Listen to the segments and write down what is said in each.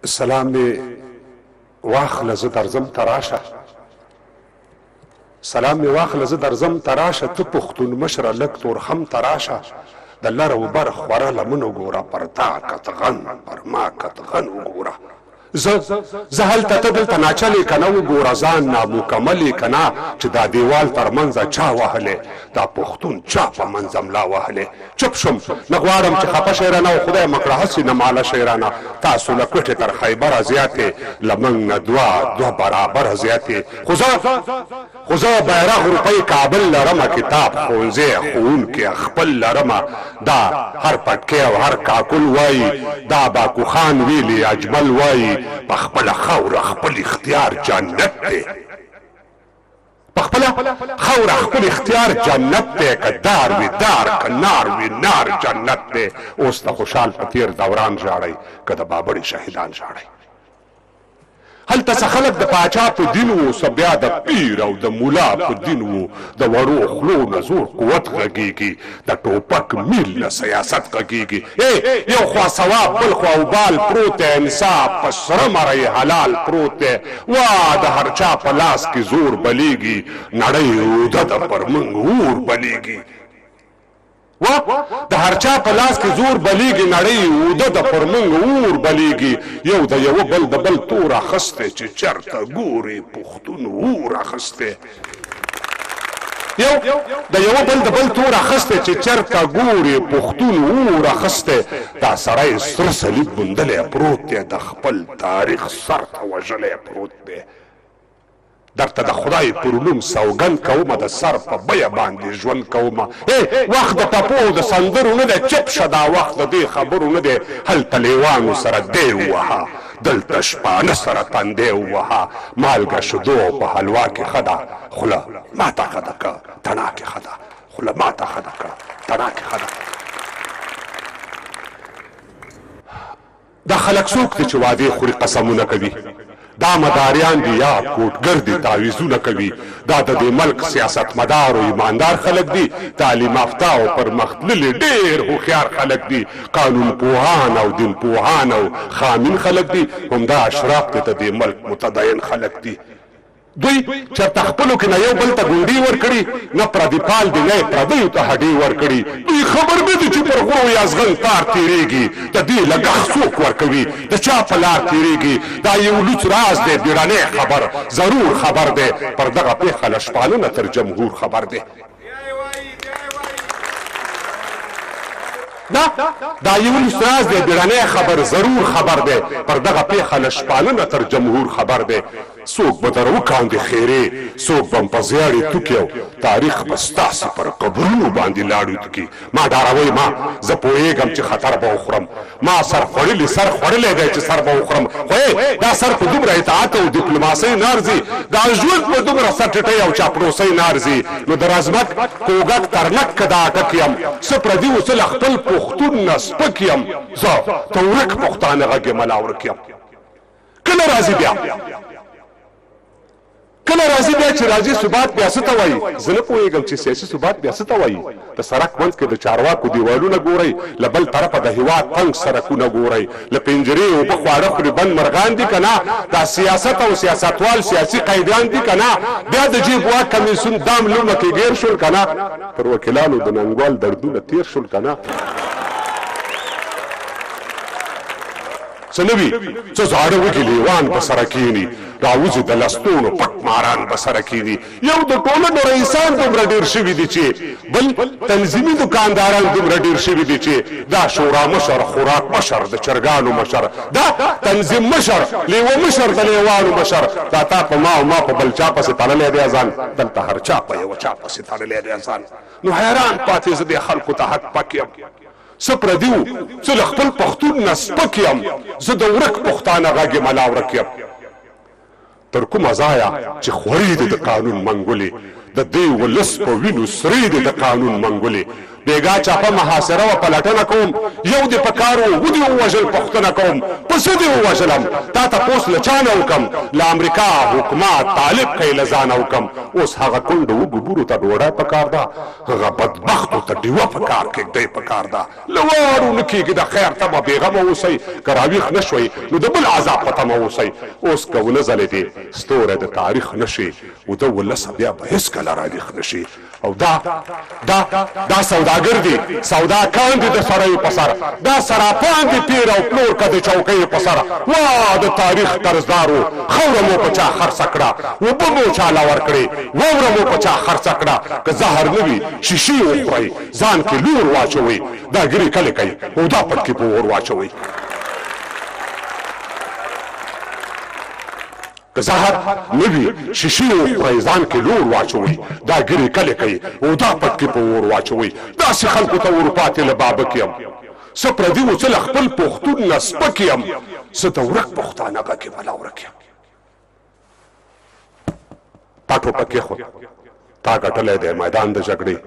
سلام می واخله زه درځم تراشه سلام می واخله زه درځم تراشه ته پښتون مشره لږ تورخم تراشه د لر و بر خوره لمن وګوره پر تا کتغن پر ما کتغن وګوره زه هلته ته دلته ناچلې که نه وګوره ځان نامکملې که نه چې دا دیوال تر منځه چا وهلې دا پښتون چا په منځه ملا وهلې چپ شم نه غواړم چې خفه شئ رانه او خدای مکړه هسې نه ماله شئ رانه تاسو له کوټې تر خیبره زیاتې له موږ نه دوه برابره زیاتې خو زه بیرغ روپۍ کابل لرمه کتاب ښوونځی ښوونکي خپل لرمه دا هر پټکې او هر کاکل وایي دا باکو خان ویلي اجمل وایي په خپله خاوره خپل اختیار جنت دی په خپله خاوره خپل اختیار جنت دی که دار وي دار که نار وي نار جنت دی اوس د خوشحال په تیر دوران ژاړئ که د بابړې شهیدان ژاړئ هلته څه خلک د پاچا په دین وو څه بیا د پیر او د ملا په دین وو د وړو خلو نه زور قوت غږیږي د ټوپک میل نه سیاست غږیږي یو خوا ثواب بل خوا وبال پروت دی انصاف په سره مرۍ حلال پروت دی وا د هر چا په لاس کې زور بلیږي نړۍ روده ده پر موږ اور بلیږي د هر چا په لاس کې زور بلیږي نړۍ اوده د پر موږ اور بلیږي یو د یوه بل د بل تور اخستی چې چرته ګوري پښتون اور اخستی یو د یوه بل د بل تور اخستی چې چرته ګوري پښتون اور اخستی دا سړی سره صلیب بندلی پروت دی د خپل تاریخ سر ته وژلی پروت دی درته د خدای پر نوم سوګند کومه د سر په بیه باندې ژوند کومه وخت د ټپو او د سندرو نه دی چپ شه دا وخت د دې خبرو نه دی هلته لیوانو سره دی ووهه دلته شپانه سره تندی ووهه مالګه شیدو په حلوا کې ښه ده خوله ماته ښه ده که تڼاکې ښه ده خوله ماته ښه ده که تڼاکې ښه ده دا خلک څوک دی چې وعدې خوري قسمونه کوي دا مداریان دي یا کوټګر دي تعویذونه کوي دا د دې ملک سیاستمدار او ایماندار خلک دي تعلیم یافته او پرمختللي ډېر هوښیار خلک دي قانون پوهان او دین پوهان او خامین خلک دي همدا اشراف دي د دې ملک متدین خلک دي دوی چرته خپلو کې نه یو بل ته ګونډې ورکړي نه پردي پال دي نه یې پردیو ته هډې ورکړي دوی خبر نه دي چې پر غرو یا زغن تار تېرېږي د دې لګښت څوک ورکوي د چا په لار تېرېږي دا یو لوڅ راز دی بیړنی خبر ضرور خبر دی پر دغه پېښه له شپانه نه تر جمهور خبر دی دا یو لوڅ راز دی بیړنی خبر ضرور خبر دی پر دغه پېښه له شپانه نه تر جمهور خبر دی څوک به در وکاندې خیرې څوک به م په زیاړې توکي او تاریخ به ستاسې پر قبرونو باندې لاړو توکي ما ډاروئ ما زه پوهېږم چې خطر به وخورم ما سر خوړلی دی چې سر به وخورم خو دا سر په دومره اطاعت او ډیپلوماسۍ نه ارځي دا ژوند په دومره سرټټۍ او چاپلوسۍ نه ارځي نو د رزمک کوږک ترنک که دا اټک یم څه پردي و څه له خپل پښتون نه سپک یم زه ته ورک پښتانه غږ یم ملا ورک یم کله راځي بیا کله راځي بیا چې راځي ثبات بیا څه ته وایي زه نه پوهېږم چې سیاسي ثبات بیا څه ته وایي د سړک منځ کې د چارواکو دیوالونه ګورئ له بل طرفه د هېواد تنګ سړکونه ګورئ له پنجرې اوبه خواړه خوري بند مرغان دي که نه دا سیاست او سیاستوال سیاسي قیدیان دي که نه بیا د جیب واک کمیسیون دام لومه کې ګیر شول که نه پر وکیلانو د ننګوال دردونه تېر شول که نه څه نه وي څه زاړه وږي لیوان به سره کښېني راوځي د لستوڼو پټ ماران به سره کښېني یو د ټولنو رئیسان دومره ډېر شوي دي چې بل تنظیمي دکانداران دومره ډېر شوي دي چې دا شورا مشر خوراک مشر د چرګانو مشر دا تنظیم مشر لیوه مشر د لیوانو مشر دا تا په ما او ما په بل چا پسې تړلی دی اذان دلته هر چا په یوه چا پسې تړلی دی اذان نو حیران پاتې زه دې خلکو ته حق پک یم څه پردي وو څه له خپل پښتون نه سپک یم زه د ورک پښتانه غږ یم ملا ورک یم تر کومه ځایه چې خورې دي د قانون منګولې د دې ولس په وینو سرې دي د قانون منګولې بیګا چاپه محاصره و پلټنه کوم یو دې په کار و ودې ووژل پوښتنه کوم په څه دې ووژلم تا تپوس له چا نه وکم له امریکا حکومت طالب کوي له ځانه وکم اوس هغه کونډه وږو بورو ته ډوډۍ پکار ده هغه بدبختو ته ډیوه پکار کېږدی پکار ده له واړو نه کېږي د خیر ته به بېغمه اوسئ که راویښ نه شوئ نو د بل عذاب په تمه اوسئ اوس که ونه ځلېدې ستوری د تاریخ نه شي وده ولسه بیا به هېڅکله راویښ نه شي او دا سوداګر دي سوداکان دي د سړیو په سر دا سراپان دي پیر او پلور که د چوکیو په سر وا د تاریخ قرضدارو خوره مو په چا خرڅه کړه اوبه مو چاله ورکړې واوره مو په چا خرڅه کړه که زهر نه وي شیشې وخورئ ځان کې لور واچوئ دا ګرې کلې کوي او دا پټکې په اور واچوئ که زهر نه وي شیشې وخورئ ځان کې لور واچوئ دا ګرې کلې کوي او دا پټکې په اور واچوئ داسې خلکو ته ورپاتې له بابک یم څه پردي و څه له خپل پښتون نه سپک یم څه د ورک پښتانه غږې بلا ورک یم تا ټوپک کېښود تا ګټلی دی میدان د جګړې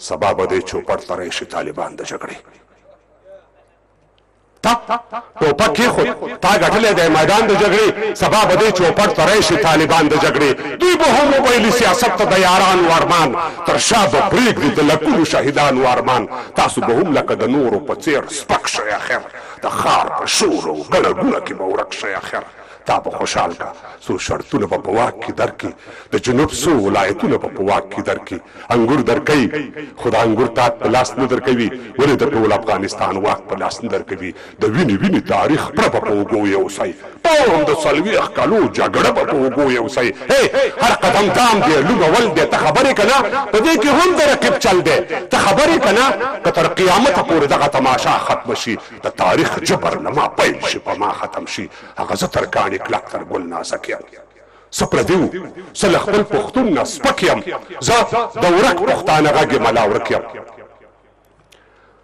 سبا به دې چوپړ ته راشي طالبان د جګړې تا ټوپک کېښود تا ګټلی دی میدان د جګړې سبا به دې چوپړ ته راشي طالبان د جګړې دوی به هم وبایلي سیاست ته د یارانو ارمان تر شا به پرېږدي د لکونو شهیدانو ارمان تاسو به هم لکه د نورو په څېر سپک شئ اخر د ښار په شور او ګڼه ګوڼه کې به ورک شئ اخر تا به خوشحال کا څو شرطونه به په واک کې درکړي د جنوب څو ولایتونه به په واک کې درکړي انګور درکوي خو د انګور تاک په لاس نه درکوي ولې د ټول افغانستان واک په لاس نه درکوي د وینې تاریخ پړه به په اوږو یوسئ هم د 40 کالو جګړه به په اوږو یوسئ هر قدم دام دی لوږه ول دی ته خبرې که نه په دې کې هم د رقیب چل دی ته خبرې که نه که تر قیامته پورې دغه تماشا ختمه شي د تاریخ جبر نه ما پیل شي په ما ختم شي هغه زه تر کاڼي کلک تر ګل نازک یم څه پردي و څه له خپل پښتون نه سپک یم زه د ورک پښتانه غږ یم ملا ورک یم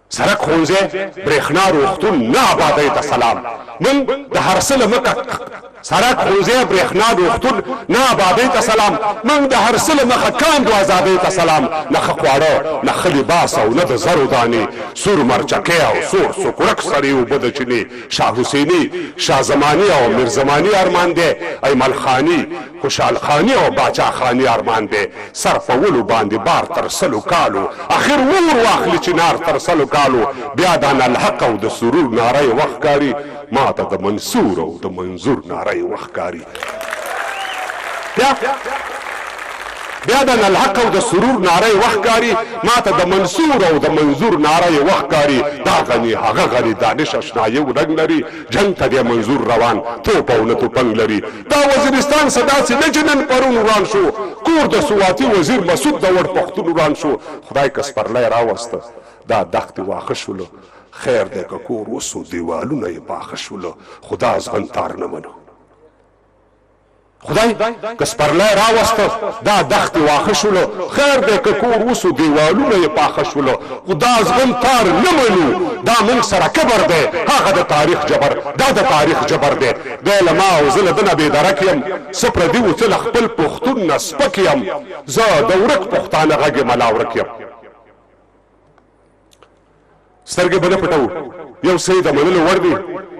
سړک ښوونځی برېښنا روغتون نه آبادۍ ته سلام موږ د هر څه له مخه سړک ښوونځی برېښنا روغتون نه آبادۍ ته سلام موږ د هر څه له مخه کاندو ازادۍ ته سلام نه ښه خواړه نه ښه لباس او نه د زرو دانې سور مرچکۍ او سور سکرک سرې اوبه د چینې شاه حسیني شاه زماني او میر زماني ارمان دی ایمل خاني خوشحال خاني او باچا خاني ارمان دی سر په ولو باندې بار تر 100 کالو اخر ور واخلي چنار تر 100 کالو بیا د الحق او د سرور ناره وخت کاری ما ته د منصور او د منظور ناره وخت کاری بیا د الحق او د سرور ناره وخت کاری ما ته د منصور او د منظور ناره وخت کاری دا غني هغه غني دانش آشنا یو رنګ لري جنگ ته د منظور روان توپ او نه توپنګ لري دا وزیرستان صدا سي نه جنن پرون وران شو کور د سواتي وزیر مسعود د وړ پښتون وران شو خدای کس پرلای راوسته دا دښت واخه شولو خیر دی که کور وسو دیوالونه یې پاخه شولو خدا ازغن تار نه منو خدای که سپرلی راوسته دا دښتې واښه شولو خیر دی که کور وسو دیوالونه یې پاخه شولو خو دا زغم تار نه منو دا موږ سره کبر دی هغه د تاریخ جبر دا د تاریخ جبر دی دی له ما او زه له ده نه بېدرک یم څه پردي و څه له خپل پښتون نه سپک یم زه د ورک پښتانه غږ یم ملا ورک یم سترګې به نه پټوو یو څه یې د منلو وړ دی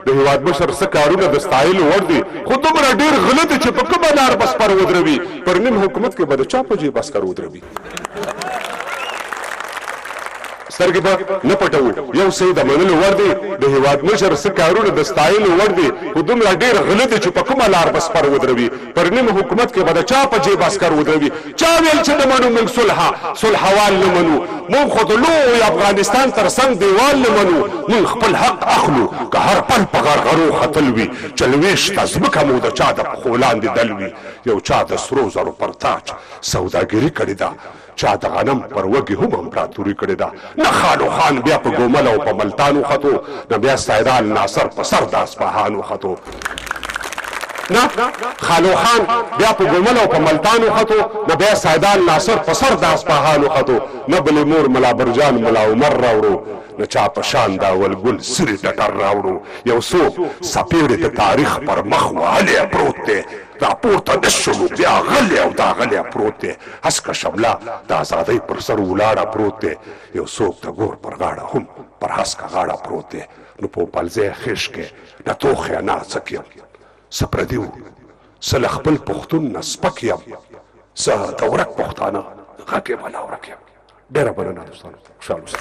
د هېواد مشر څه کارونه د ستایلو وړ دي خو دومره ډېر غله دی چې په کومه لار به سپر ودروي پر نیم حکومت کې به د چا په جیب عسکر ودروي سترګې به نه پټوو یو څه یې د منلو وړ دی د هېواد مشر څه کارونه د ستایلو وړ دي خو دومره ډېر غله دی چې په کومه لار به سپر ودروي پر نیم حکومت کې به د چا په جیب عسکر ودروي چا ویل چې نه منو موږ صلحوال نه منو موږ خو د لوی افغانستان تر څنګ دیوال نه منو موږ خپل حق اخلو که هر پل په غرغرو ختل وي چلوېښته ځمکه مو د چا د پښو لاندې دل وي یو چا د سرو زرو پر تاج سوداګري کړې ده چا د غنم پر وږي هم امپراتوري کړې ده نه خالو خان بیا په ګومل او په ملتان وختو نه بیا سیدال ناصر په سر د اصفهان وختو نه خالو خان بیا په ګومل او په ملتان وختو نه بیا سیدال ناصر په سر د اصفهان وختو نه بلې مور ملا برجان ملا عمر راوړو نه چا په شان دا ولګل سرې ټټر راوړو یو څوک څپېړې د تاریخ پر مخ وهلی پروت دی دا پورته نه شولو بیا غلی او دا غلی پروت دی هسکه شمله د ازادۍ پر سر ولاړه پروت دی یو څوک د ګور پر غاړه هم پر هسکه غاړه پروت دی نو په پلځی خېش کې نه توخ یا نه څک یم څه پردي وو څه له خپل پښتون نه سپک یم څه د ورک پښتانه غږ یې بلا ورک یم ډېره مننه دوستانو خوشحال اوسئ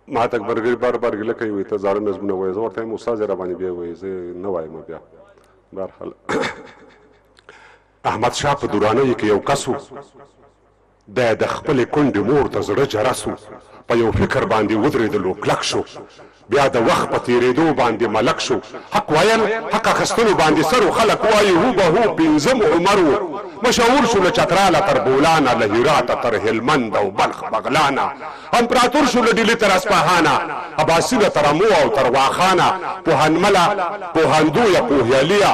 ما ته اکبرګري بار بار ګیله کوي وایي ته زاړه نظمونه وایې زه ورته وایم استاد یې راباندې بیا وایي زه نه وایم بیا بهرحال احمدشاه په دورانیو کې یو کس و دی د خپلې کونډې مور ته زړه جرس و په یو فکر باندې ودرېدلو کلک شو بیا د وخت په تېرېدو باندې ملک شو حق ویل حق اخیستلو باندې سر و خلک وایي هو به هو پنځم عمر و مشهور شو له چتراله تر بولانه له هراته تر هلمند او بلخ بغلانه امپراتور شو له ډیلي تر اصفهانه عباسینه تر امو او تر واخانه پوهنمله پوهندویه پوهیالیه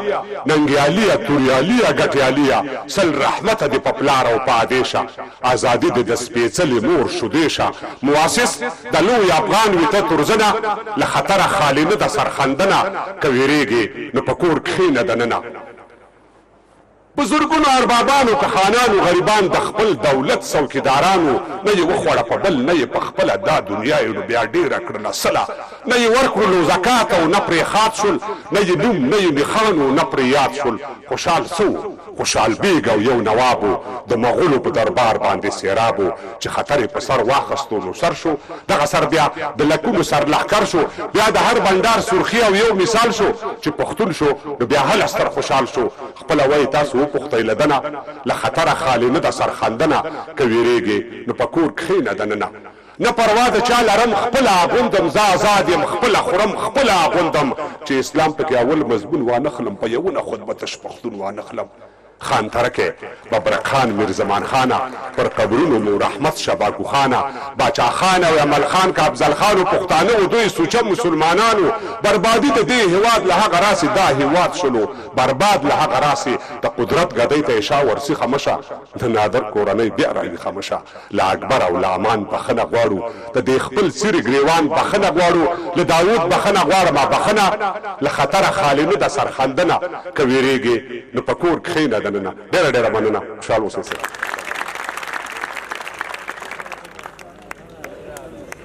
ننګیالیه توریالیه ګټیالیه سل رحمته دې په پلار او په ادیشه ازادي دې د سپېڅلې مور شودیشه مؤسس د لوی افغان وي ته ترزنه له خطره خالي نه د سرخندنه که ویرېږي نو په کور کښېنه دننه په زرګونو اربابانو که خانانو غریبان د خپل دولت څوکیدارانو نه یې وخوړه په بل نه یې په خپله دا دنیا یې نو بیا ډېره کړله صله نه یې ورکړلو زکات او نه پرې خات شول نه یې نوم نه یې نښان و نه پرې یاد شول خوشحال څه خوشحال بیګ او یو نواب و د مغولو په دربار باندې سیراب و چې خطر یې په سر واخیستو نو سر شو دغه سر بیا د لکونو سر لښکر شو بیا د هر بنډار سرخي او یو مثال شو چې پښتون شو نو بیا هله ستر خوشحال شو خپله وایي تاسو وپوښتئ له دنه له خطره خالي نه د سرخندنه که ویرېږې نو په کور کښېنه دننه نه پروا د چا لرم خپله اغوندم زه آزاد یم خپله خورم خپله اغوندم چې اسلام پکې اول مضمون وانخلم په یوونه خود به تش پښتون وانخلم خان ترکه ببرک خان میرزمان خانه پر قبرونو مو رحمت شباکو خانه باچا خان او عمل خان کا افضل خان او پښتانه او دوی سوچه مسلمانانو بربادي د دې هواد له هغه راسي دا هواد شلو برباد له هغه راسي د قدرت غدۍ ته اشا ورسي خمشه د نادر کورنۍ بیا راوي خمشه لا اکبر او لا امان بخنه غواړو د دې خپل سری ګریوان بخنه غواړو له داوود بخنه غواړم بخنه له خطر خالینه د سرخندنه کويریږي نو پکور کښینه ډېره ډېره مننه خوشحال اوسئ.